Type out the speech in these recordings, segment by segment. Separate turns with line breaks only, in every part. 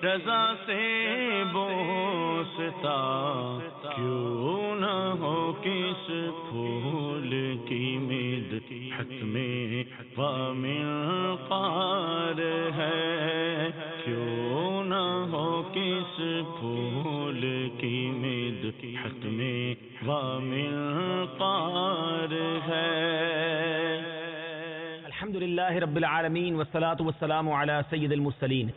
رضا سے بوستا، کیوں نہ ہو کس پھول کی مدحت میں ومنقار ہے، کیوں نہ ہو کس پھول کی مدحت میں ومنقار ہے۔
الحمدللہ رب العالمین والصلاة والسلام علی سید المرسلین،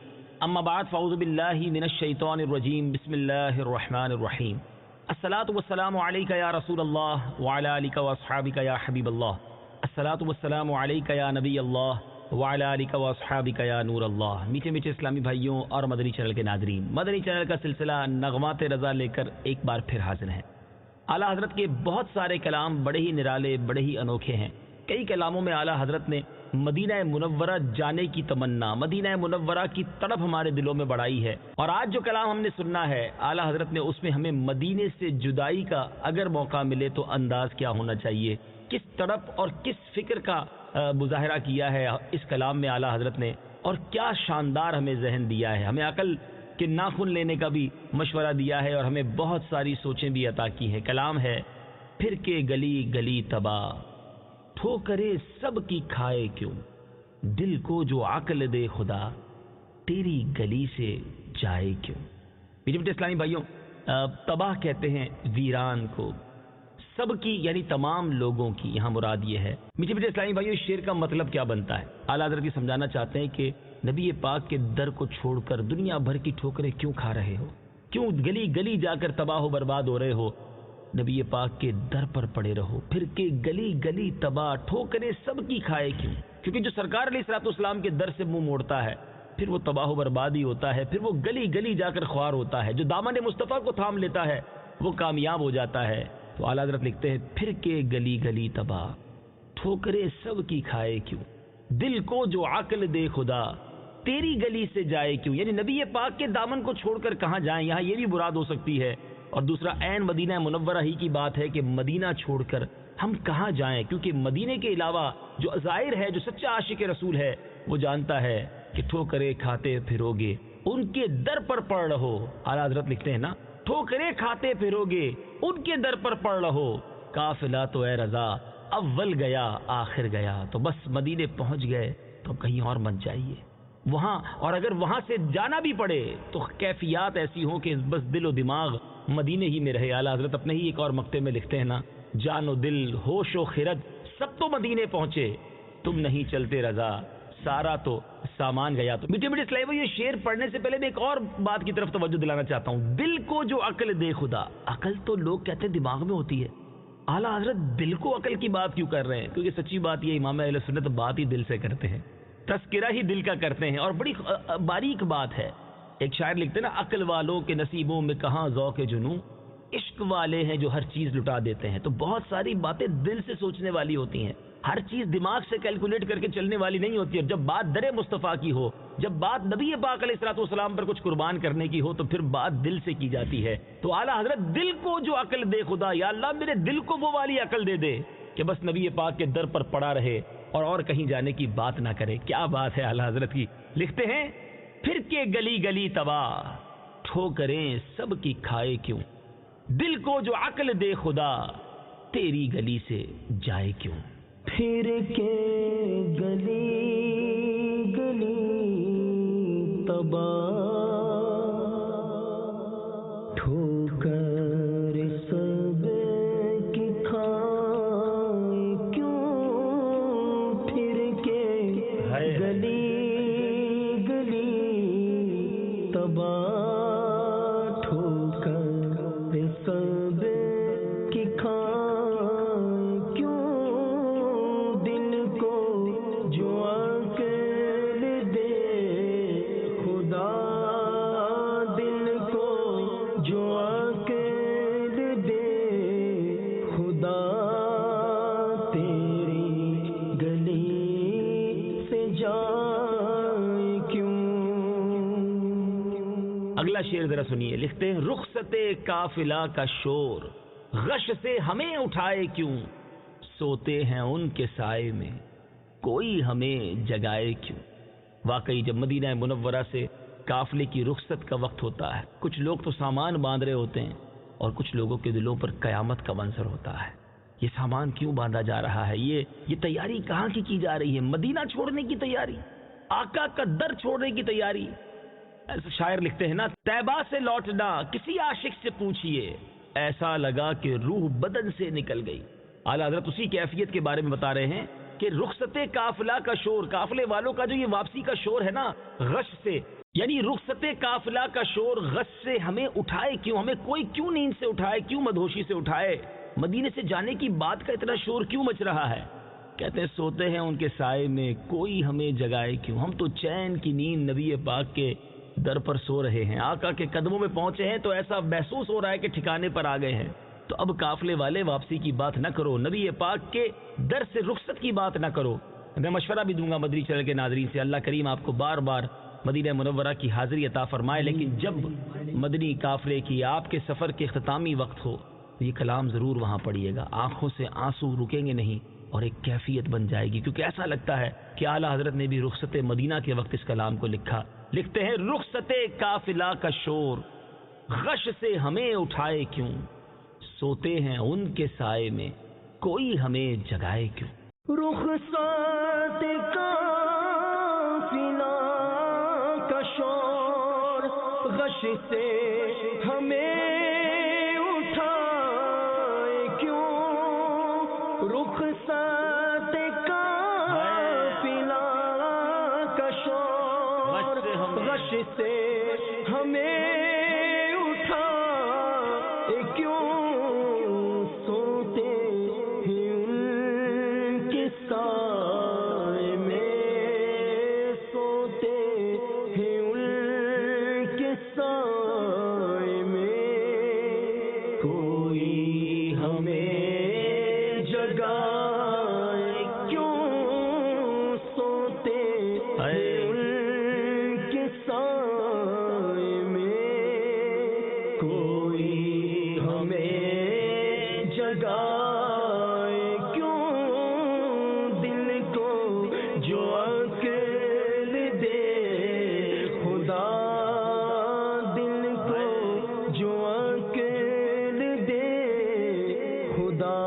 اما بعد فاعوذ باللہ من الشیطان الرجیم، بسم اللہ الرحمن الرحیم۔ الصلاة والسلام علیک یا رسول اللہ وعلی آلک واصحابک یا حبیب اللہ، الصلاة والسلام علیک یا نبی اللہ وعلی آلک واصحابک یا نور اللہ۔ میٹھے میٹھے اسلامی بھائیوں اور مدنی چینل کے ناظرین، مدنی چینل کا سلسلہ نغمات رضا لے کر ایک بار پھر حاضر ہے۔ اعلیٰ حضرت کے بہت سارے کلام بڑے ہی نرالے، بڑے ہی انوکھے ہیں۔ کئی کلاموں میں اعلیٰ حضرت نے مدینہ منورہ جانے کی تمنا، مدینہ منورہ کی تڑپ ہمارے دلوں میں بڑھائی ہے، اور آج جو کلام ہم نے سننا ہے اعلیٰ حضرت نے اس میں ہمیں مدینے سے جدائی کا اگر موقع ملے تو انداز کیا ہونا چاہیے، کس تڑپ اور کس فکر کا مظاہرہ کیا ہے اس کلام میں اعلیٰ حضرت نے، اور کیا شاندار ہمیں ذہن دیا ہے، ہمیں عقل کے ناخن لینے کا بھی مشورہ دیا ہے، اور ہمیں بہت ساری سوچیں بھی عطا کی ہیں۔ کلام ہے، پھر کے گلی گلی تباہ، ٹھوکرے سب کی کھائے کیوں، دل کو جو عقل دے خدا، تیری گلی سے جائے کیوں۔ میٹھے میٹھے اسلامی بھائیوں، تباہ کہتے ہیں ویران کو، سب کی یعنی تمام لوگوں کی یہاں مراد یہ ہے۔ میٹھے میٹھے اسلامی بھائیوں، اس شعر کا مطلب کیا بنتا ہے؟ اعلیٰ حضرت یہ سمجھانا چاہتے ہیں کہ نبی پاک کے در کو چھوڑ کر دنیا بھر کی ٹھوکریں کیوں کھا رہے ہو، کیوں گلی گلی جا کر تباہ و برباد ہو رہے ہو، نبی پاک کے در پر پڑے رہو، پھر کے گلی گلی تباہ، ٹھوکریں سب کی کھائے کیوں، کیونکہ جو سرکار علیہ الصلوۃ والسلام کے در سے منہ موڑتا ہے پھر وہ تباہ و بربادی ہوتا ہے، پھر وہ گلی گلی جا کر خوار ہوتا ہے، جو دامن مصطفیٰ کو تھام لیتا ہے وہ کامیاب ہو جاتا ہے۔ تو اعلیٰ حضرت لکھتے ہیں، پھر کے گلی گلی تباہ، ٹھوکریں سب کی کھائے کیوں، دل کو جو عقل دے خدا، تیری گلی سے جائے کیوں، یعنی نبی پاک کے دامن کو چھوڑ کر کہاں جائیں، یہاں یہ بھی مراد ہو سکتی ہے۔ اور دوسرا عین مدینہ منورہ ہی کی بات ہے کہ مدینہ چھوڑ کر ہم کہاں جائیں، کیونکہ مدینے کے علاوہ جو ظاہر ہے، جو سچا عاشق رسول ہے وہ جانتا ہے کہ ٹھوکریں کھاتے پھرو گے ان کے در پر پڑ رہو۔ اعلیٰ حضرت لکھتے ہیں نا، ٹھوکریں کھاتے پھرو گے ان کے در پر پڑ رہو، قافلہ تو اے رضا اول گیا آخر گیا، تو بس مدینے پہنچ گئے تو کہیں اور مت جائیے وہاں، اور اگر وہاں سے جانا بھی پڑے تو کیفیات ایسی ہوں کہ بس دل و دماغ مدینے ہی میں رہے۔ اعلیٰ حضرت اپنے ہی ایک اور مقطع میں لکھتے ہیں نا، جان و دل ہوش و خرد سب تو مدینے پہنچے، تم نہیں چلتے رضا سارا تو سامان گیا۔ تو میٹھے میٹھے اسلامی بھائیو، یہ شعر پڑھنے سے پہلے میں ایک اور بات کی طرف توجہ دلانا چاہتا ہوں۔ دل کو جو عقل دے خدا، عقل تو لوگ کہتے ہیں دماغ میں ہوتی ہے، اعلیٰ حضرت دل کو عقل کی بات کیوں کر رہے ہیں؟ کیونکہ سچی بات یہ امام اہل سنت بات ہی دل سے کرتے ہیں، تذکرہ ہی دل کا کرتے ہیں، اور بڑی باریک بات ہے۔ ایک شاعر لکھتے ہیں نا، عقل والوں کے نصیبوں میں کہاں ذوق جنوں، عشق والے ہیں جو ہر چیز لٹا دیتے ہیں۔ تو بہت ساری باتیں دل سے سوچنے والی ہوتی ہیں، ہر چیز دماغ سے کیلکولیٹ کر کے چلنے والی نہیں ہوتی، اور جب بات در مصطفیٰ کی ہو، جب بات نبی پاک علیہ الصلوۃ والسلام پر کچھ قربان کرنے کی ہو تو پھر بات دل سے کی جاتی ہے۔ تو اعلیٰ حضرت دل کو جو عقل دے خدا، یا اللہ میرے دل کو وہ والی عقل دے دے کہ بس نبی پاک کے در پر پڑا رہے اور کہیں جانے کی بات نہ کرے۔ کیا بات ہے اعلیٰ حضرت کی، لکھتے ہیں، پھر کے گلی گلی تباہ، ٹھوکریں سب کی کھائے کیوں، دل کو جو عقل دے خدا، تیری گلی سے جائے کیوں۔
پھر کے گلی گلی تباہ، ٹھوکر سب کی کھائے کیوں، پھر کے گلی گلی تباہ، ٹھوکر سب کی کھائے کیوں، دل کو جو عقل دے خدا، دل کو جو عقل دے خدا، تیری گلی سے جائے کیوں۔
اگلا شعر ذرا سنیے، لکھتے ہیں، رخصت قافلہ کا شور غش سے ہمیں اٹھائے کیوں، سوتے ہیں ان کے سائے میں کوئی ہمیں جگائے کیوں۔ واقعی جب مدینہ منورہ سے قافلے کی رخصت کا وقت ہوتا ہے، کچھ لوگ تو سامان باندھ رہے ہوتے ہیں اور کچھ لوگوں کے دلوں پر قیامت کا منظر ہوتا ہے۔ یہ سامان کیوں باندھا جا رہا ہے؟ یہ تیاری کہاں کی جا رہی ہے؟ مدینہ چھوڑنے کی تیاری، آقا کا در چھوڑنے کی تیاری۔ ایسا شاعر لکھتے ہیں نا، طیبہ سے لوٹنا کسی عاشق سے پوچھئے، ایسا لگا کہ روح بدن سے نکل گئی۔ اعلیٰ حضرت اسی کیفیت کے بارے میں بتا رہے ہیں کہ رخصت قافلہ کا شور، قافلے والوں کا جو یہ واپسی کا شور ہے نا، غش سے، یعنی رخصت قافلہ کا شور غش سے ہمیں اٹھائے کیوں؟ ہمیں کوئی کیوں نیند سے اٹھائے، کیوں مدہوشی سے اٹھائے؟ مدینے سے جانے کی بات کا اتنا شور کیوں مچ رہا ہے؟ کہتے ہیں سوتے ہیں ان کے سائے میں، کوئی ہمیں جگائے کیوں؟ ہم تو چین کی نیند نبی پاک کے در پر سو رہے ہیں، آقا کے قدموں میں پہنچے ہیں تو ایسا محسوس ہو رہا ہے کہ ٹھکانے پر آ گئے ہیں۔ تو اب قافلے والے واپسی کی بات نہ کرو، نبی پاک کے در سے رخصت کی بات نہ کرو۔ میں مشورہ بھی دوں گا مدنی چینل کے ناظرین سے، اللہ کریم آپ کو بار بار مدینہ منورہ کی حاضری عطا فرمائے، لیکن جب مدنی قافلے کی آپ کے سفر کے اختتامی وقت ہو تو یہ کلام ضرور وہاں پڑھیے گا، آنکھوں سے آنسو رکیں گے نہیں اور ایک کیفیت بن جائے گی، کیونکہ ایسا لگتا ہے کہ اعلیٰ حضرت نے بھی رخصت مدینہ کے وقت اس کلام کو لکھا۔ لکھتے ہیں رخصت قافلہ کا شور غش سے ہمیں اٹھائے کیوں، سوتے ہیں ان کے سائے میں کوئی ہمیں جگائے کیوں۔
رخصت قافلہ کا شور غش سے ہمیں اٹھائے کیوں، رخصت قافلہ کا شور غش سے ہمیں اٹھائے کیوں، سوتے ہیں ان کے سائے میں، سوتے ہیں ان کے سائے میں، کوئی ہمیں جگائے کیوں، سوتے ہیں ان کے سائے میں، کوئی ہمیں جگائے کیوں، دل کو جو عقل دے خدا، دل کو جو عقل دے خدا،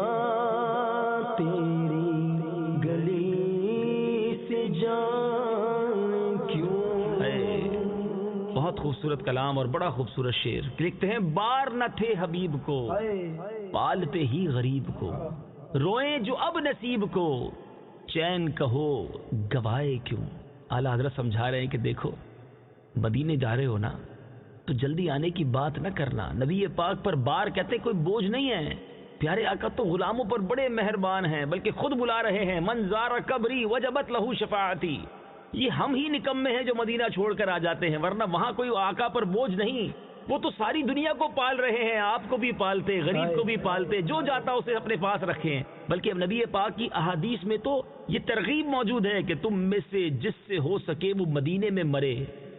تیری گلی سے جائے کیوں۔
بہت خوبصورت کلام اور بڑا خوبصورت شعر لکھتے ہیں، بار نہ تھے حبیب کو پالتے ہی غریب کو، روئیں جو اب نصیب کو چین کہو گوائے کیوں۔ اعلیٰ حضرت سمجھا رہے ہیں کہ دیکھو مدینے جا رہے ہو نا تو جلدی آنے کی بات نہ کرنا، نبی پاک پر بار کہتے کوئی بوجھ نہیں ہے، پیارے آقا تو غلاموں پر بڑے مہربان ہیں، بلکہ خود بلا رہے ہیں، من زار قبری وجبت لہو شفاعتی۔ یہ ہم ہی نکمے ہیں جو مدینہ چھوڑ کر آ جاتے ہیں، ورنہ وہاں کوئی آقا پر بوجھ نہیں، وہ تو ساری دنیا کو پال رہے ہیں، آپ کو بھی پالتے، غریب کو بھی پالتے، جو جاتا اسے اپنے پاس رکھیں۔ بلکہ اب نبی پاک کی احادیث میں تو یہ ترغیب موجود ہے کہ تم میں سے جس سے ہو سکے وہ مدینے میں مرے،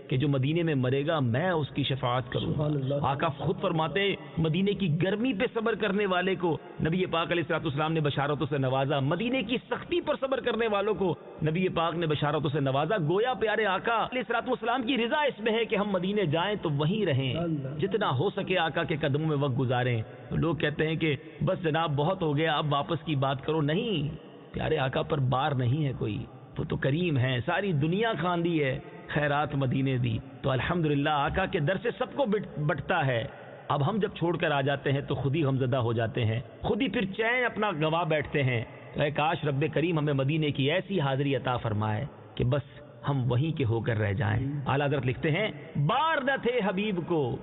کہ جو مدینے میں مرے گا میں اس کی شفاعت کروں گا۔ آقا خود فرماتے مدینے کی گرمی پہ صبر کرنے والے کو نبی پاک علیہ الصلوۃ والسلام نے بشارتوں سے نوازا، مدینے کی سختی پر صبر کرنے والوں کو نبی پاک نے بشارتوں سے نوازا۔ گویا پیارے آقا علیہ الصلوۃ والسلام کی رضا اس میں ہے کہ ہم مدینے جائیں تو وہیں رہیں، جتنا ہو سکے آقا کے قدموں میں وقت گزاریں۔ لوگ کہتے ہیں کہ بس جناب بہت ہو گیا اب واپس کی بات کرو، نہیں، پیارے آقا پر بار نہیں ہے کوئی، وہ تو کریم ہے، ساری دنیا خواندی ہے خیرات مدینے دی، تو الحمدللہ آقا کے در سے سب کو بٹتا ہے۔ اب ہم جب چھوڑ کر آ جاتے ہیں تو خود ہی غمزدہ ہو جاتے ہیں، خود ہی پھر چین اپنا گوا بیٹھتے ہیں۔ اے کاش رب کریم ہمیں مدینے کی ایسی حاضری عطا فرمائے کہ بس ہم وہیں کے ہو کر رہ جائیں۔ اعلیٰ حضرت لکھتے ہیں، بار نہ تھے حبیب کو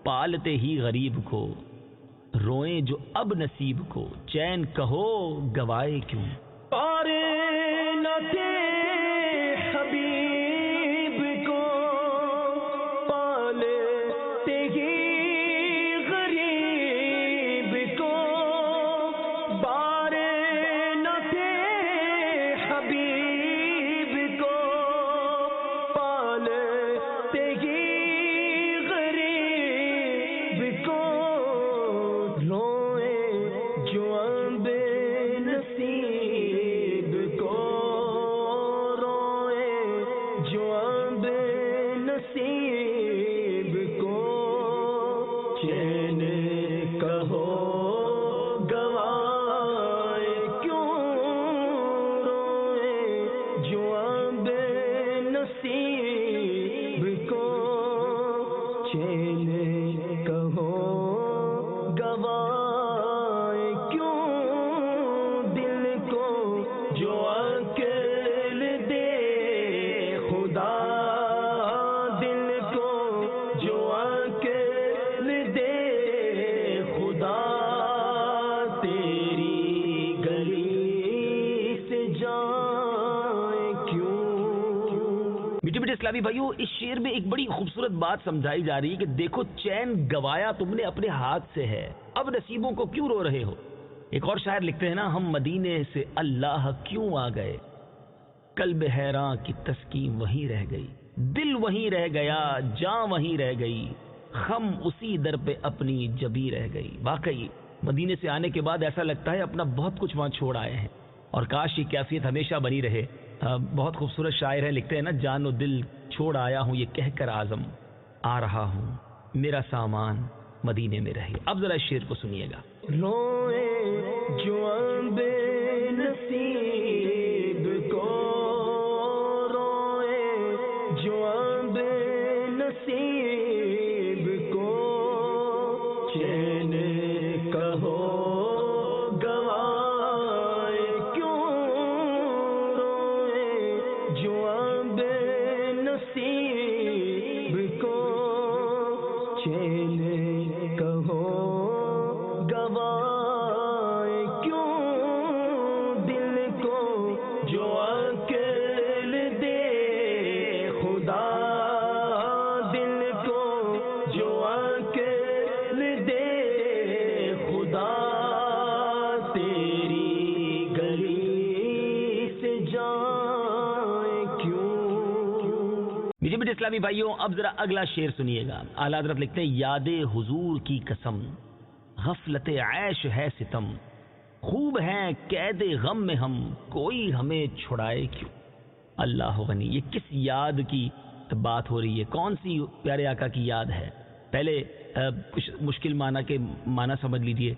پالتے ہی غریب کو، روئیں جو اب نصیب کو چین کہو گوائے کیوں۔
بار نہ تھے حبیب کو پالتے ہی غریب کو، بار نہ تھے حبیب کو پالتے ہی غریب کو، روئے جو اب نصیب
میٹھے میٹھے اسلامی بھائیوں، اس شعر میں ایک بڑی خوبصورت بات سمجھائی جا رہی ہے کہ دیکھو چین گوایا تم نے اپنے ہاتھ سے ہے، اب نصیبوں کو کیوں رو رہے ہو۔ ایک اور شاعر لکھتے ہیں نا، ہم مدینے سے اللہ کیوں آ گئے، قلب حیراں کی تسکین وہیں رہ گئی، دل وہیں رہ گیا، جاں وہیں رہ گئی، خم اسی در پہ اپنی جبی رہ گئی۔ واقعی مدینے سے آنے کے بعد ایسا لگتا ہے اپنا بہت کچھ وہاں چھوڑ آئے ہیں، اور کاش یہ کیفیت ہمیشہ بنی رہے۔ بہت خوبصورت شاعر ہیں، لکھتے ہیں نا، جان و دل چھوڑ آیا ہوں یہ کہہ کر اعظم، آ رہا ہوں میرا سامان مدینے میں رہے۔ اب ذرا اس شعر کو سنیے گا۔
روئے جو بے نصیب کو، روئے جو بے نصیب کو، چین کہو گوائے کیوں، روئے جو بے نصیب کو، چین کہو گوائے کیوں، دل کو جو عقل دے خدا، دل کو جو عقل دے خدا، تیری گلی سے جائے کیوں۔
میٹھے میٹھے اسلامی بھائیوں، اب ذرا اگلا شعر سنیے گا۔ اعلیٰ حضرت لکھتے ہیں، یاد حضور کی قسم غفلت عیش ہے ستم، خوب ہیں قید غم میں ہم، کوئی ہمیں چھڑائے کیوں۔ اللہ غنی، یہ کس یاد کی بات ہو رہی ہے؟ کون سی پیارے آقا کی یاد ہے؟ پہلے کچھ مشکل معنی کے معنی سمجھ لیجئے۔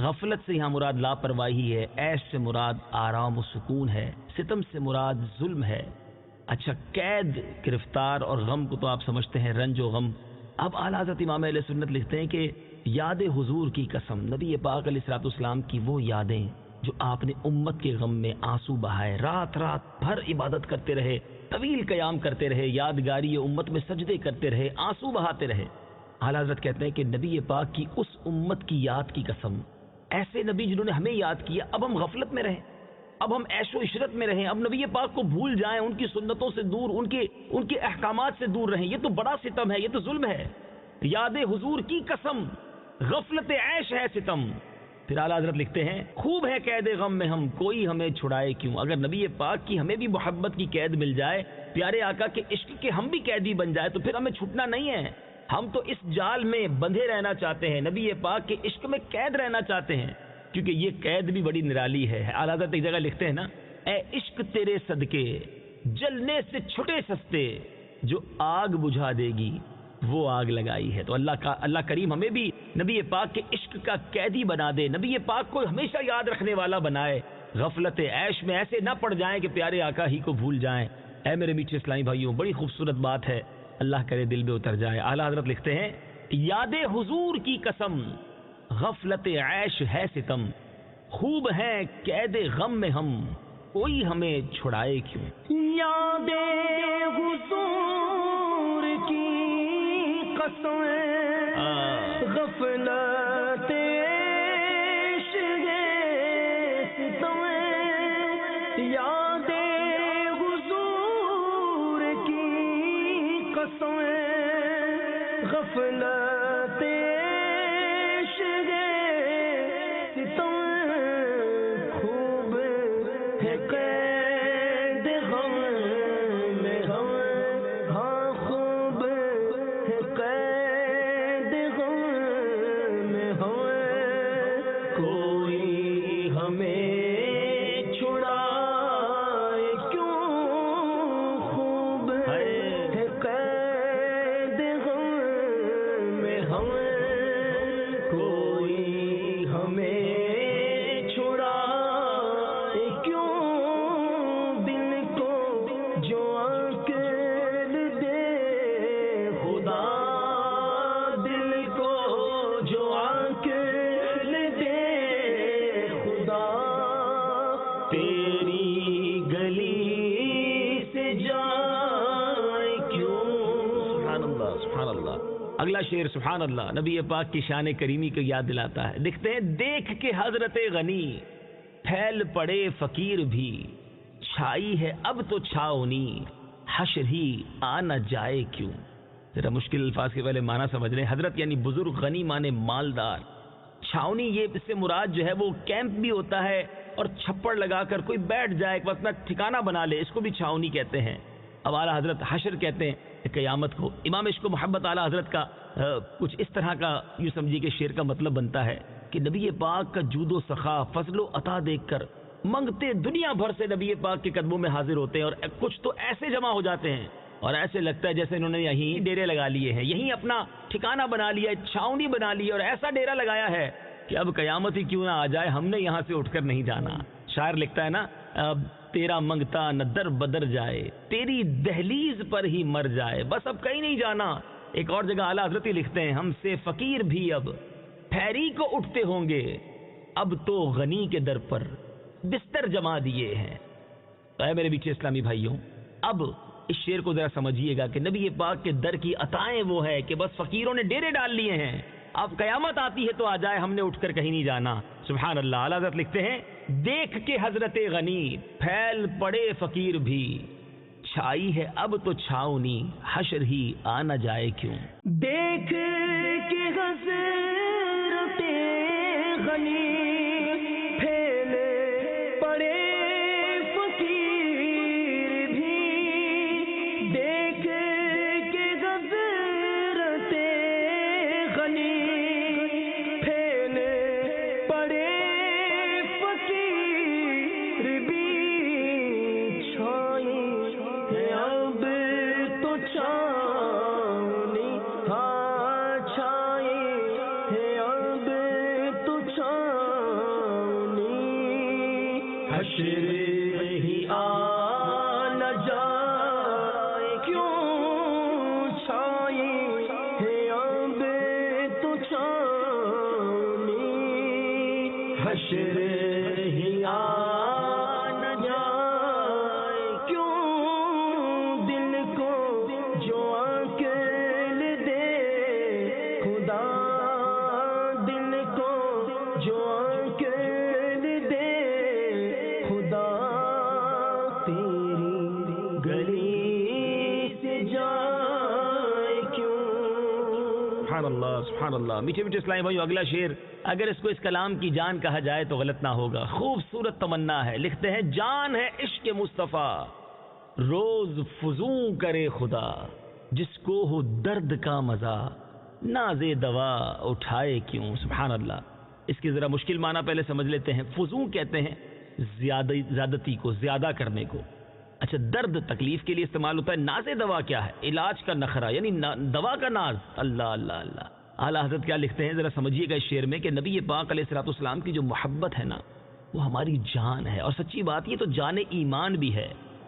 غفلت سے یہاں مراد لاپرواہی ہے، عیش سے مراد آرام و سکون ہے، ستم سے مراد ظلم ہے۔ اچھا، قید، گرفتار اور غم کو تو آپ سمجھتے ہیں، رنج و غم۔ اب اعلیٰ حضرت امام اہل سنت لکھتے ہیں کہ یاد حضور کی قسم، نبی پاک علیہ الصلوۃ والسلام کی وہ یادیں جو آپ نے امت کے غم میں آنسو بہائے، رات رات بھر عبادت کرتے رہے، طویل قیام کرتے رہے، یادگاری امت میں سجدے کرتے رہے، آنسو بہاتے رہے۔ اعلیٰ حضرت کہتے ہیں کہ نبی پاک کی اس امت کی یاد کی قسم، ایسے نبی جنہوں نے ہمیں یاد کیا، اب ہم غفلت میں رہیں، اب ہم عیش و عشرت میں رہیں، اب نبی پاک کو بھول جائیں، ان کی سنتوں سے دور، ان کے احکامات سے دور رہیں، یہ تو بڑا ستم ہے، یہ تو ظلم ہے۔ یاد حضور کی قسم غفلت عیش ہے ستم۔ پھر اعلیٰ حضرت لکھتے ہیں، خوب ہے قید غم میں ہم، کوئی ہمیں چھڑائے کیوں۔ اگر نبی پاک کی ہمیں بھی محبت کی قید مل جائے، پیارے آقا کے عشق کے ہم بھی قیدی بن جائے، تو پھر ہمیں چھٹنا نہیں ہے۔ ہم تو اس جال میں بندھے رہنا چاہتے ہیں، نبی پاک کے عشق میں قید رہنا چاہتے ہیں، کیونکہ یہ قید بھی بڑی نرالی ہے۔ اعلیٰ حضرت ایک جگہ لکھتے ہیں نا، اے عشق تیرے صدقے جلنے سے چھٹے سستے، جو آگ بجھا دے گی وہ آگ لگائی ہے۔ تو اللہ کریم ہمیں بھی نبی پاک کے عشق کا قیدی بنا دے، نبی پاک کو ہمیشہ یاد رکھنے والا بنائے، غفلت عیش میں ایسے نہ پڑ جائیں کہ پیارے آقا ہی کو بھول جائیں۔ اے میرے میٹھے اسلامی بھائیوں، بڑی خوبصورت بات ہے، اللہ کرے دل میں اتر جائے۔ اعلیٰ حضرت لکھتے ہیں، یاد حضور کی قسم غفلت عیش ہے ستم، خوب ہیں قید غم میں ہم، کوئی ہمیں چھڑائے کیوں۔
یاد حضور کی قسم غفلت عیش ہے ستم، یاد حضور کی قسم غفلت عیش ہے ستم، خوب ہے قید غم میں ہم، ہاں خوب ہے قید غم میں ہم، کوئی ہمیں چھڑائے کیوں، خوب ہے قید غم میں ہم، کوئی ہمیں چھڑائے کیوں، دل کو جو عقل دے خدا، دل کو جو عقل دے خدا، تیری گلی سے جائے کیوں۔
سبحان اللہ، سبحان اللہ۔ اگلا شعر سبحان اللہ نبی پاک کی شان کریمی کو یاد دلاتا ہے۔ لکھتے ہیں، دیکھ کے حضرت غنی پھیل پڑے فقیر بھی، چھائی ہے اب تو چھاؤنی، حشر ہی آ نہ جائے کیوں. ذرا مشکل الفاظ کے پہلے معنی سمجھ لیں. حضرت یعنی بزرگ، غنی مانے مالدار. چھاونی یہ اس سے مراد جو ہے وہ کیمپ بھی ہوتا ہے اور چھپڑ لگا کر کوئی بیٹھ جائے، ایک اپنا ٹھکانہ بنا لے، اس کو بھی چھاونی کہتے ہیں. اب اعلیٰ حضرت حشر کہتے ہیں قیامت کو. امام عشق و محبت اعلیٰ حضرت کا کچھ اس طرح کا یوں سمجھیے کہ شعر کا مطلب بنتا ہے کہ نبی پاک کا جود و سخا، فضل و عطا دیکھ کر منگتے دنیا بھر سے نبی پاک کے قدموں میں حاضر ہوتے ہیں، اور کچھ تو ایسے جمع ہو جاتے ہیں اور ایسے لگتا ہے جیسے انہوں نے یہیں ڈیرے لگا لیے ہیں، یہیں اپنا ٹھکانہ بنا لیا، چھاونی بنا لی اور ایسا ڈیرا لگایا ہے کہ اب قیامت ہی کیوں نہ آ جائے، ہم نے یہاں سے اٹھ کر نہیں جانا. شاعر لکھتا ہے نا، اب تیرا منگتا نہ در بدر جائے، تیری دہلیز پر ہی مر جائے، بس اب کہیں نہیں جانا. ایک اور جگہ اعلیٰ حضرت ہی لکھتے ہیں، ہم سے فقیر بھی اب پھیری کو اٹھتے ہوں گے، اب تو غنی کے در پر بستر جما دیے ہیں. اے میرے بیچے اسلامی بھائیوں، اب اس شعر کو ذرا سمجھیے گا کہ نبی پاک کے در کی عطائیں وہ ہے کہ بس فقیروں نے ڈیرے ڈال لیے ہیں، اب قیامت آتی ہے تو آ جائے، ہم نے اٹھ کر کہیں نہیں جانا. سبحان اللہ. اعلیٰ حضرت لکھتے ہیں، دیکھ کے حضرت غنی پھیل پڑے فقیر بھی، چھائی ہے اب تو چھاونی حشر ہی آ نہ جائے کیوں.
دیکھ کے حضرت غنی پھیل پڑے فقیر بھی، دیکھ کے حضرت غنی پھیل پڑے فقیر بھی، چھائی ہے اب تو چھاونی، ہاں چھائی ہے اب تو چھاونی، حشر ہی آ نہ جائے کیوں، چھائی ہے اب تو چھاونی، حشر ہی آ نہ جائے کیوں، دل کو جو عقل دے خدا، دل کو جو عقل دے خدا، تیری گلی سے جائے کیوں.
سبحان اللہ، سبحان اللہ. میٹھے میٹھے اسلامی بھائیو، اگلا شعر اگر اس کو اس کلام کی جان کہا جائے تو غلط نہ ہوگا. خوبصورت تمنا ہے. لکھتے ہیں، جان ہے عشق مصطفیٰ، روز فزوں کرے خدا، جس کو ہو درد کا مزہ، ناز دوا اٹھائے کیوں. سبحان اللہ. اس کی ذرا مشکل معنی پہلے سمجھ لیتے ہیں. فزوں کہتے ہیں زیادتی کو، زیادہ کرنے کو. اچھا، درد تکلیف کے لیے استعمال ہوتا ہے. ناز دوا کیا ہے؟ علاج کا نخرہ، یعنی دوا کا ناز. اللہ اللہ اللہ. اعلیٰ حضرت کیا لکھتے ہیں ذرا سمجھیے گا اس شعر میں کہ نبی پاک علیہ الصلوۃ والسلام کی جو محبت ہے نا، وہ ہماری جان ہے. اور سچی بات، یہ تو جان ایمان بھی ہے.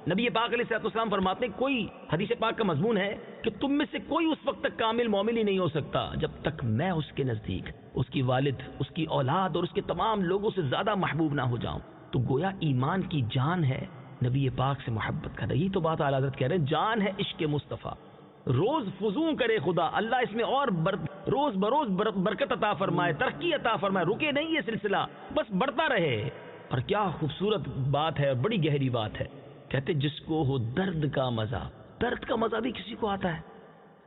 نبی پاک علیہ الصلوۃ والسلام فرماتے ہیں، کوئی حدیث پاک کا مضمون ہے کہ تم میں سے کوئی اس وقت تک کامل مومن ہی نہیں ہو سکتا جب تک میں اس کے نزدیک، اس کی والد، اس کی اولاد اور اس کے تمام لوگوں سے زیادہ محبوب نہ ہو جاؤں. تو گویا ایمان کی جان ہے نبی پاک سے محبت کرنا. یہی تو بات اعلیٰ حضرت کہہ رہے ہیں، جان ہے عشق مصطفیٰ، روز فزوں کرے خدا. اللہ اس میں اور روز بروز برکت عطا فرمائے، ترقی عطا فرمائے. رکے نہیں یہ سلسلہ، بس بڑھتا رہے. اور کیا خوبصورت بات ہے، بڑی گہری بات ہے. کہتے جس کو ہو درد کا مزہ. درد کا مزہ بھی کسی کو آتا ہے،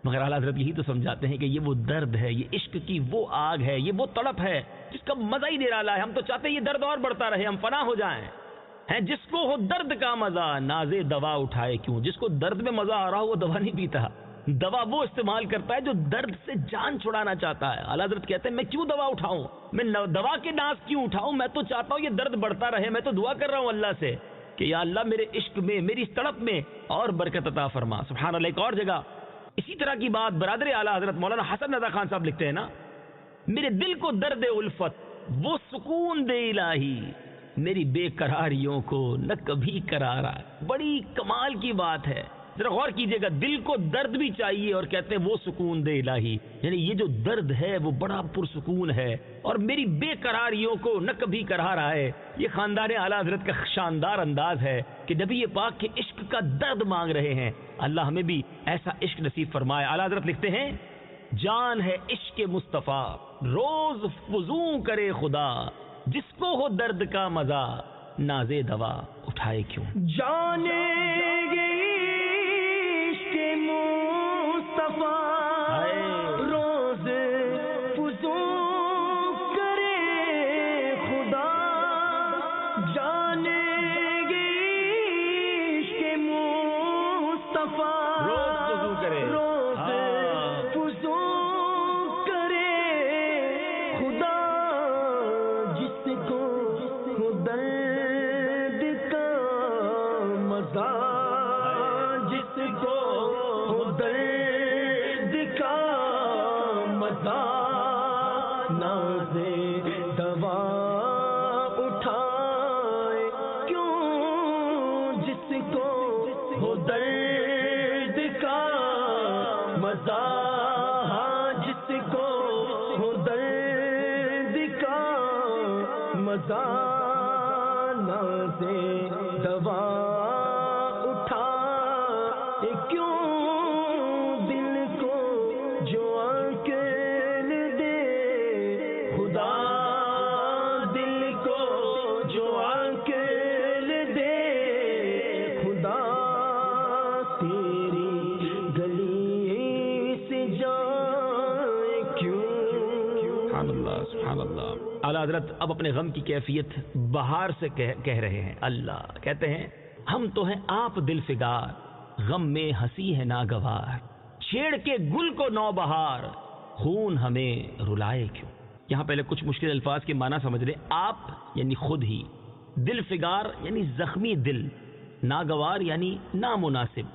مگر اعلیٰ حضرت یہی تو سمجھاتے ہیں کہ یہ وہ درد ہے، یہ عشق کی وہ آگ ہے، یہ وہ تڑپ ہے جس کا مزہ ہی نرالا ہے. ہم تو چاہتے ہیں یہ درد اور بڑھتا رہے، ہم فنا ہو جائیں. ہے جس کو ہو درد کا مزہ، ناز دوا اٹھائے کیوں. جس کو درد میں مزہ آ رہا ہو وہ دوا نہیں پیتا، دوا وہ استعمال کرتا ہے جو درد سے جان چھڑانا چاہتا ہے. اعلیٰ حضرت کہتے ہیں، میں کیوں دوا اٹھاؤں، میں دوا کے ناز کیوں اٹھاؤں، میں تو چاہتا ہوں یہ درد بڑھتا رہے. میں تو دعا کر رہا ہوں اللہ سے کہ یا اللہ میرے عشق میں، میری اس تڑپ میں اور برکت عطا فرما. سبحان اللہ. ایک اور جگہ اسی طرح کی بات برادر اعلیٰ حضرت مولانا حسن رضا خان صاحب لکھتے ہیں نا، میرے دل کو درد الفت وہ سکون دے الہی، میری بے قراریوں کو نہ کبھی قرار آئے. بڑی کمال کی بات ہے. ذرا غور کیجئے گا، دل کو درد بھی چاہیے اور کہتے ہیں وہ سکون دے الہی، یعنی یہ جو درد ہے وہ بڑا پرسکون ہے، اور میری بے قراریوں کو نہ کبھی قرار آئے. یہ خاندان اعلیٰ حضرت کا شاندار انداز ہے کہ نبی پاک کے عشق کا درد مانگ رہے ہیں. اللہ ہمیں بھی ایسا عشق نصیب فرمائے. اعلیٰ حضرت لکھتے ہیں، جان ہے عشق مصطفیٰ، روز فزوں کرے خدا، جس کو ہو درد کا مزہ، ناز دوا اٹھائے کیوں.
جانے گئی وفا
روز وضو کرے،
روز وضو کرے، خدا جس کو درد کا مزہ، جس کو درد کا مزہ، نازے دوا اٹھائے کیوں، جس کو ہو درد کا مزہ، جس کو ہو درد کا مزہ، نازے دوا اٹھائے کیوں، دل کو جو عقل دے خدا، دل کو جو عقل دے خدا، تیری گلی سے جائے کیوں۔
سبحان اللہ سبحان اللہ۔ اعلیٰ حضرت اب اپنے غم کی کیفیت بہار سے کہہ رہے ہیں۔ اللہ کہتے ہیں ہم تو ہیں آپ دل فگار، غم میں ہنسی ہے ناگوار، چھیڑ کے گل کو نو بہار، خون ہمیں رلائے کیوں۔ یہاں پہلے کچھ مشکل الفاظ کے معنی سمجھ لیں۔ آپ یعنی خود ہی، دل فگار یعنی زخمی دل، ناگوار یعنی نامناسب،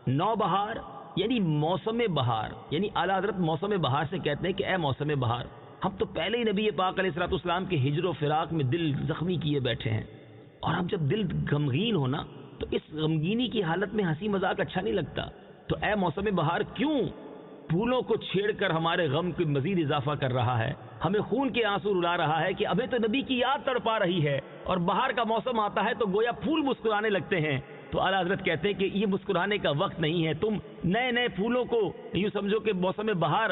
نو بہار یعنی موسم بہار، یعنی اعلیٰ حضرت موسم بہار سے کہتے ہیں کہ اے موسم بہار، ہم تو پہلے ہی نبی پاک علیہ الصلوۃ والسلام کے ہجر و فراق میں دل زخمی کیے بیٹھے ہیں، اور ہم جب دل غمگین ہونا تو اس غمگینی کی حالت میں ہنسی مذاق اچھا نہیں لگتا، تو اے موسم بہار کیوں پھولوں کو چھیڑ کر ہمارے غم کو مزید اضافہ کر رہا ہے، ہمیں خون کے آنسو رلا رہا ہے کہ ابھی تو نبی کی یاد تڑپا رہی ہے، اور بہار کا موسم آتا ہے تو گویا پھول مسکرانے لگتے ہیں۔ تو اعلیٰ حضرت کہتے ہیں کہ یہ مسکرانے کا وقت نہیں ہے، تم نئے نئے پھولوں کو یوں سمجھو کہ موسم بہار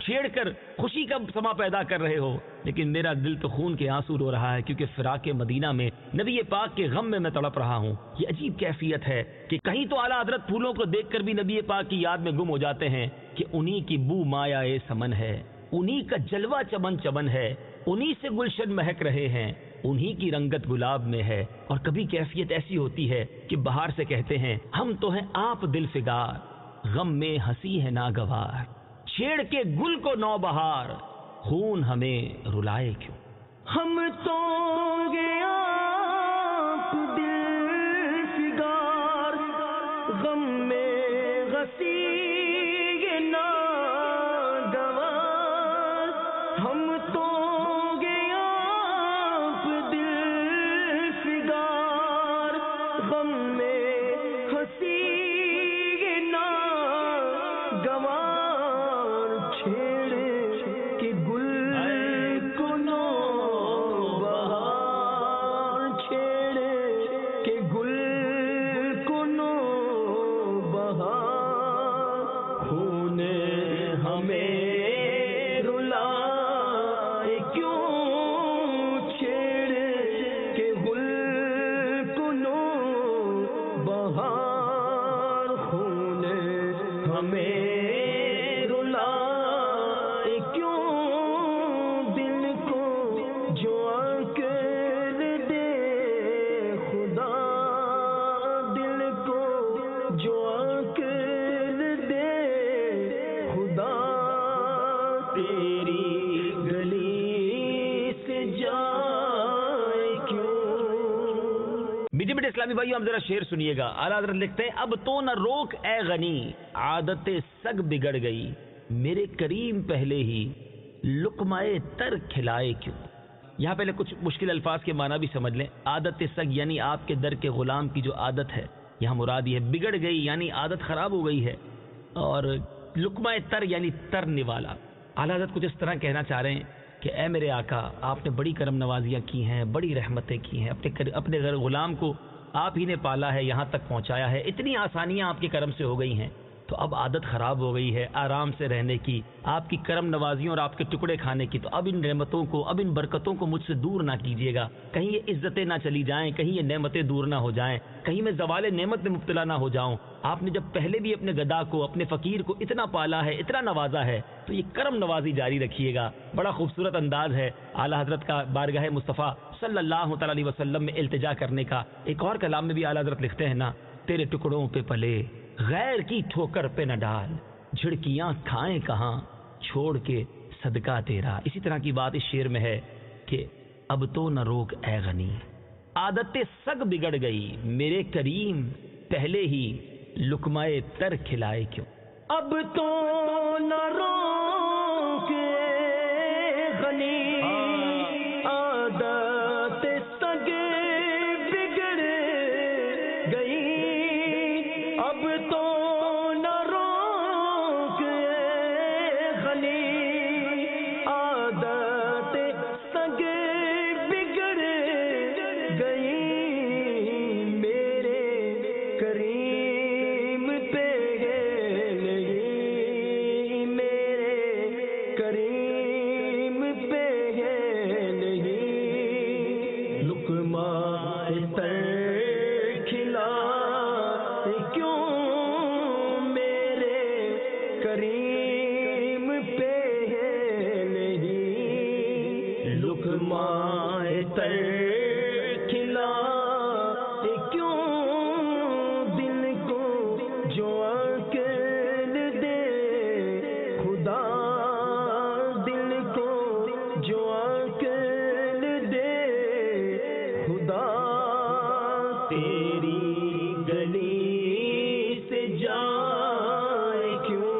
چھیڑ کر خوشی کا سما پیدا کر رہے ہو، لیکن میرا دل تو خون کے آنسو رو رہا ہے، کیونکہ فراق مدینہ میں نبی پاک کے غم میں تڑپ رہا ہوں۔ یہ عجیب کیفیت ہے کہ کہیں تو اعلیٰ حضرت پھولوں کو دیکھ کر بھی نبی پاک کی یاد میں گم ہو جاتے ہیں کہ انہی کی بو مایا سمن ہے، انہی کا جلوہ چمن چمن ہے، انہی سے گلشن مہک رہے ہیں، انہی کی رنگت گلاب میں ہے۔ اور کبھی کیفیت ایسی ہوتی ہے کہ بہار سے کہتے ہیں ہم تو ہیں آپ دل فگار، غم میں ہنسی ہے ناگوار، چھیڑ کے گل کو نو بہار، خون ہمیں رلائے کیوں۔
ہم تو گیا آپ دل فگار، غم میں غسی ناگوار، ہم تو گیا آپ دل فگار، غم میں ہنسی ناگوار، چھیڑ کے گل کو نو بہار، چھیڑ کے گل کو نو بہار، خون ہمیں رلائے کیوں، چھیڑ کے گل کو نو بہار، خون ہمیں رلائے کیوں، دل کو جو عقل دے خدا، دل کو جو عقل دے خدا، تیری گلی سے جائے کیوں۔
میٹھے میٹھے اسلامی بھائیو، ہم ذرا شعر سنیے گا۔ اعلیٰ حضرت لکھتے ہیں اب تو نہ روک اے غنی، عادت سگ بگڑ گئی، میرے کریم پہلے ہی لقمائے تر کھلائے کیوں۔ یہاں پہلے کچھ مشکل الفاظ کے معنی بھی سمجھ لیں۔ عادت سگ یعنی آپ کے در کے غلام کی جو عادت ہے، یہاں مراد یہ ہے بگڑ گئی یعنی عادت خراب ہو گئی ہے، اور لقمائے تر یعنی ترنے والا۔ اعلیٰ حضرت کچھ اس طرح کہنا چاہ رہے ہیں کہ اے میرے آقا، آپ نے بڑی کرم نوازیاں کی ہیں، بڑی رحمتیں کی ہیں، اپنے غلام کو آپ ہی نے پالا ہے، یہاں تک پہنچایا ہے، اتنی آسانیاں آپ کے کرم سے ہو گئی ہیں، تو اب عادت خراب ہو گئی ہے آرام سے رہنے کی، آپ کی کرم نوازیوں اور آپ کے ٹکڑے کھانے کی، تو اب ان نعمتوں کو، اب ان برکتوں کو مجھ سے دور نہ کیجیے گا، کہیں یہ عزتیں نہ چلی جائیں، کہیں یہ نعمتیں دور نہ ہو جائیں، کہیں میں زوال نعمت میں مبتلا نہ ہو جاؤں۔ آپ نے جب پہلے بھی اپنے گدا کو، اپنے فقیر کو اتنا پالا ہے، اتنا نوازا ہے، تو یہ کرم نوازی جاری رکھیے گا۔ بڑا خوبصورت انداز ہے اعلیٰ حضرت کا بارگاہ مصطفیٰ صلی اللہ تعالی علیہ وسلم میں التجا کرنے کا۔ ایک اور کلام میں بھی اعلیٰ حضرت لکھتے ہیں نا، تیرے ٹکڑوں پہ پلے غیر کی ٹھوکر پہ نہ ڈال، جھڑکیاں کھائیں کہاں چھوڑ کے صدقہ تیرا۔ اسی طرح کی بات اس شعر میں ہے کہ اب تو نہ روک اے غنی، عادت سگ بگڑ گئی، میرے کریم پہلے ہی لقمہ تر کھلائے کیوں۔
اب تو نہ روک غنی، عادت سگ بگڑ گئی، اب تو نہ روک غنی، عادت سگ بگڑ گئی، میرے کریم پہ نہیں، میرے کریم پہ نہیں، لقمہ تر کھلا کیوں، میرے کریم پہ نہیں، لقمہ تر کھلا کیوں، دل کو جو عقل دے خدا، دل کو جو عقل دے خدا، تیری گلی سے جائے کیوں۔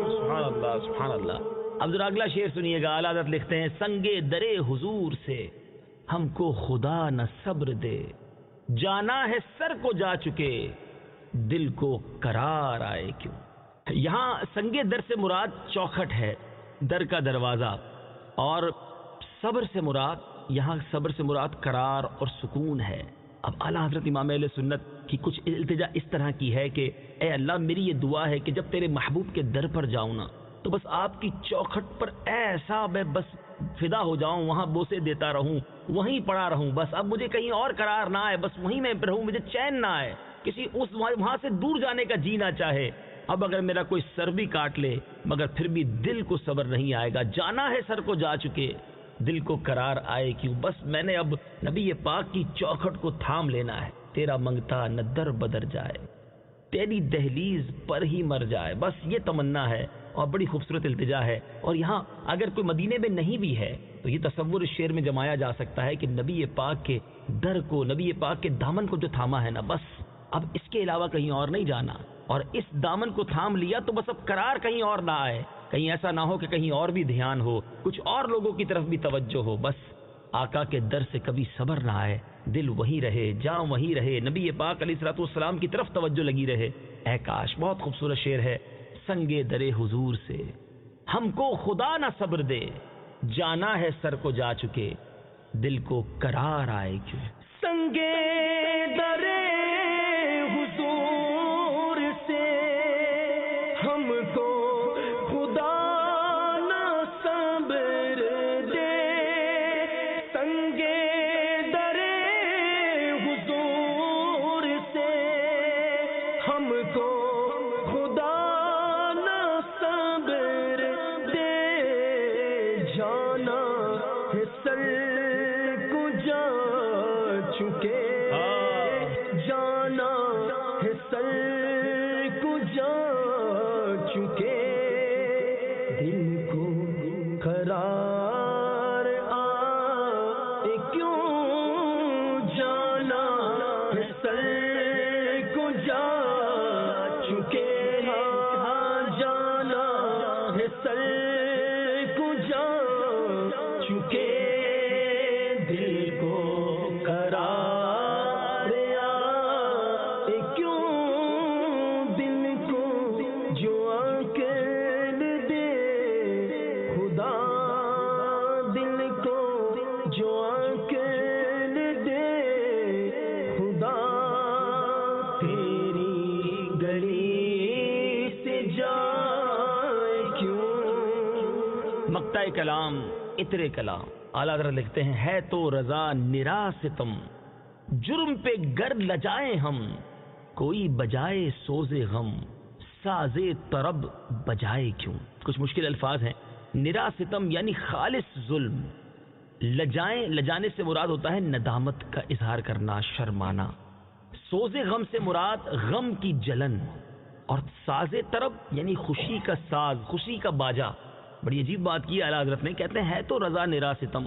سبحان اللہ سبحان اللہ۔ اب ذرا اگلا شعر سنیے گا، اعلیٰ حضرت لکھتے ہیں سنگے درے حضور سے ہم کو خدا نہ صبر دے، جانا ہے سر کو جا چکے دل کو قرار آئے کیوں۔ یہاں سنگے در سے مراد چوکھٹ ہے، در کا دروازہ، اور صبر سے مراد، یہاں صبر سے مراد قرار اور سکون ہے۔ اب اعلیٰ حضرت امام اہل سنت کی کچھ التجا اس طرح کی ہے کہ اے اللہ میری یہ دعا ہے کہ جب تیرے محبوب کے در پر جاؤں نا تو بس آپ کی چوکھٹ پر ایسا میں بس فدا ہو جاؤں، وہاں بوسے دیتا رہوں، وہیں پڑا رہوں، بس اب مجھے کہیں اور قرار نہ آئے، بس وہیں میں رہوں، مجھے چین نہ آئے، کسی اس وہاں سے دور جانے کا جی نہ چاہے۔ اب اگر میرا کوئی سر بھی کاٹ لے مگر پھر بھی دل کو صبر نہیں آئے گا، جانا ہے سر کو جا چکے دل کو قرار آئے کیوں، بس میں نے اب نبی پاک کی چوکھٹ کو تھام لینا ہے، تیرا منگتا نہ در بدر جائے، تیری دہلیز پر ہی مر جائے، بس یہ تمنا ہے، اور بڑی خوبصورت التجا ہے۔ اور یہاں اگر کوئی مدینے میں نہیں بھی ہے تو یہ تصور اس شعر میں جمایا جا سکتا ہے کہ نبی پاک کے در کو، نبی پاک کے دامن کو جو تھاما ہے نا، بس اب اس کے علاوہ کہیں اور نہیں جانا، اور اس دامن کو تھام لیا تو بس اب قرار کہیں اور نہ آئے، کہیں ایسا نہ ہو کہ کہیں اور بھی دھیان ہو، کچھ اور لوگوں کی طرف بھی توجہ ہو، بس آقا کے در سے کبھی صبر نہ آئے، دل وہیں رہے، جاں وہیں رہے، نبی پاک علیہ الصلوۃ والسلام کی طرف توجہ لگی رہے۔ اے کاش، بہت خوبصورت شعر ہے۔ سنگے درے حضور سے ہم کو خدا نہ صبر دے، جانا ہے سر کو جا چکے دل کو قرار آئے کیوں۔
سنگے درے حضور سے ہم کو خدا نہ صبر دے، سنگے درے حضور سے ہم کو خدا نہ صبر دے، جانا ہے سر کو جا چکے، جانا ہے سر کو جا چکے، دل کو قرار آئے کیوں، جانا ہے سر کو جا چکے، ہاں جانا ہے سر کو جا چکے، دل کو قرار آئے کیوں، دل کو جو عقل دے خدا، دل کو جو عقل دے خدا، تیری گلی سے جائے کیوں۔
مقطع کلام، اتر کلام۔ اعلیٰ حضرت لکھتے ہیں ہے تو رضا نرا ستم، جرم پہ گر لجائے ہم، کوئی بجائے سوز غم، ساز طرب بجائے کیوں۔ کچھ مشکل الفاظ ہیں۔ نرا ستم یعنی خالص ظلم، لجائیں، لجانے سے مراد ہوتا ہے ندامت کا اظہار کرنا، شرمانا، سوز غم سے مراد غم کی جلن، اور ساز طرب یعنی خوشی کا ساز، خوشی کا باجا. بڑی عجیب بات کی اعلیٰ حضرت نے، کہتے ہیں ہے تو رضا نرا ستم.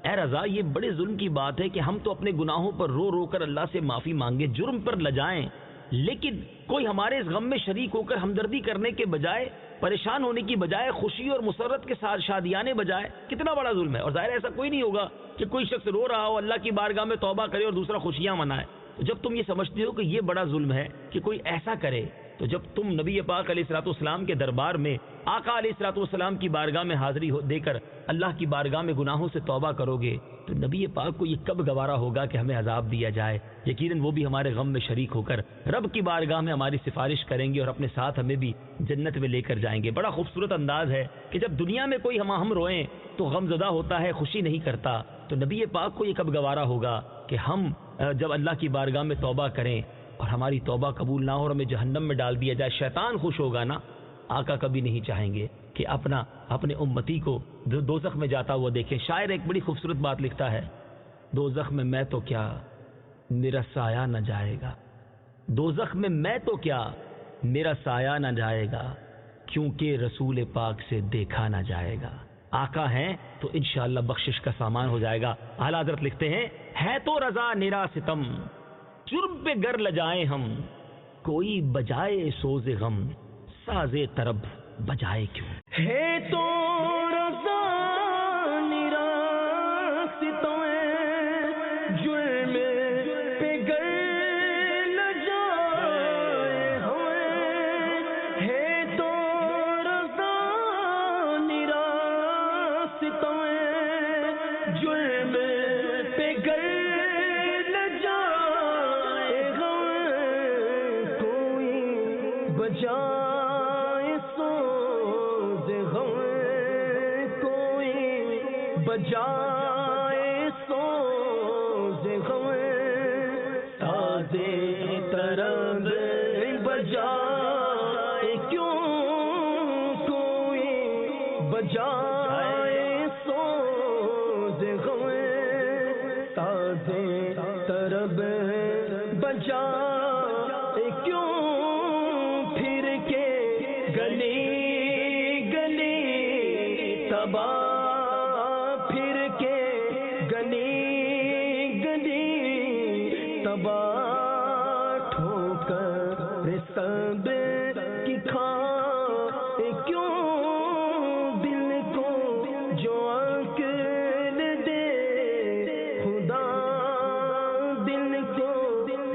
اے رضا یہ بڑے ظلم کی بات ہے کہ ہم تو اپنے گناہوں پر رو رو کر اللہ سے معافی مانگے، جرم پر لجائیں، لیکن کوئی ہمارے اس غم میں شریک ہو کر ہمدردی کرنے کے بجائے، پریشان ہونے کی بجائے خوشی اور مسرت کے ساتھ شادیانے بجائے. کتنا بڑا ظلم ہے. اور ظاہر ایسا کوئی نہیں ہوگا کہ کوئی شخص رو رہا ہو اللہ کی بارگاہ میں توبہ کرے اور دوسرا خوشیاں منائے. تو جب تم یہ سمجھتے ہو کہ یہ بڑا ظلم ہے کہ کوئی ایسا کرے، تو جب تم نبی پاک علیہ الصلوۃ والسلام کے دربار میں آقا علیہ الصلوۃ والسلام کی بارگاہ میں حاضری دے کر اللہ کی بارگاہ میں گناہوں سے توبہ کرو گے، تو نبی پاک کو یہ کب گوارا ہوگا کہ ہمیں عذاب دیا جائے. یقیناً وہ بھی ہمارے غم میں شریک ہو کر رب کی بارگاہ میں ہماری سفارش کریں گے اور اپنے ساتھ ہمیں بھی جنت میں لے کر جائیں گے. بڑا خوبصورت انداز ہے کہ جب دنیا میں کوئی ہم روئیں تو غم زدہ ہوتا ہے، خوشی نہیں کرتا. تو نبی پاک کو یہ کب گوارا ہوگا کہ ہم جب اللہ کی بارگاہ میں توبہ کریں اور ہماری توبہ قبول نہ ہو اور ہمیں جہنم میں ڈال دیا جائے. شیطان خوش ہوگا نا. آقا کبھی نہیں چاہیں گے کہ اپنے امتی کو دوزخ میں جاتا ہوا دیکھیں. شاعر ایک بڑی خوبصورت بات لکھتا ہے، دوزخ میں میں تو کیا میرا سایہ نہ جائے گا. دوزخ میں میں تو کیا میرا سایہ نہ جائے گا، کیونکہ رسول پاک سے دیکھا نہ جائے گا. آقا ہیں تو انشاءاللہ بخشش کا سامان ہو جائے گا. اعلیٰ حضرت لکھتے ہیں ہے تو رضا نرا ستم، جرم پہ گر لجائے ہم، کوئی بجائے سوز غم، ساز طرب بجائے کیوں.
ہے تو رضا نرا ستم، جرم پہ گر لجائے ہم. ہے تو رضا نرا ستم، جرم پہ گر لجائے ہم. کوئی بجائے سوز غم، کوئی بجائے سوز غم، ساز طرب بجائے کیوں. کوئی بجائے سوز غم، ساز طرب بجائے کیوں. پھر کے گلی گلی تباہ، پھر کے گلی گلی تباہ، ٹھوکر سب کی کھائے کیوں. دل کو جو عقل دے خدا، دل کو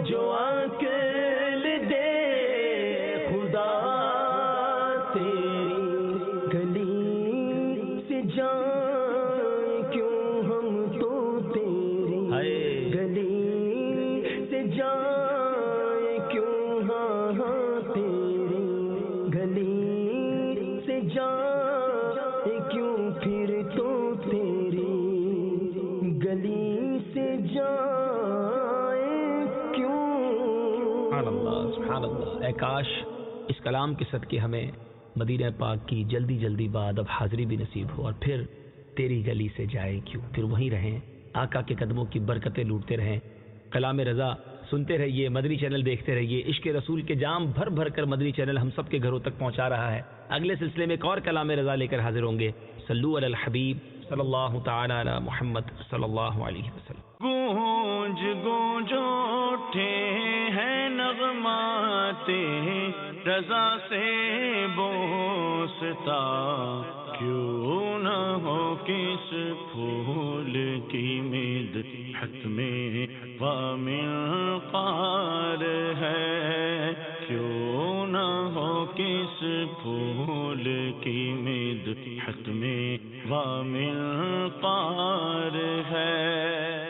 جو عقل دے خدا، تیری گلی سے جائیں کیوں ہم تو تیری گلی سے جائیں کیوں. ہاں ہاں تیری گلی سے جائیں کیوں، پھر تو تیری گلی سے جائیں کیوں.
سبحان اللہ سبحان اللہ. اے کاش اس کلام کے صدقے ہمیں مدینہ پاک کی جلدی جلدی بعد اب حاضری بھی نصیب ہو، اور پھر تیری گلی سے جائے کیوں، پھر وہیں رہیں، آقا کے قدموں کی برکتیں لوٹتے رہیں. کلام رضا سنتے رہیے، مدنی چینل دیکھتے رہیے. عشق رسول کے جام بھر بھر کر مدنی چینل ہم سب کے گھروں تک پہنچا رہا ہے. اگلے سلسلے میں ایک اور کلام رضا لے کر حاضر ہوں گے. صلو علی الحبیب صلی اللہ تعالی علی محمد صلی اللہ علیہ وسلم.
گونج گونج اٹھے ہیں نغمات رضا سے بوستا، کیوں نہ ہو کس پھول کی مدحت میں وامن قار ہے. کیوں نہ ہو کس پھول کی مدحت میں وامن قار ہے.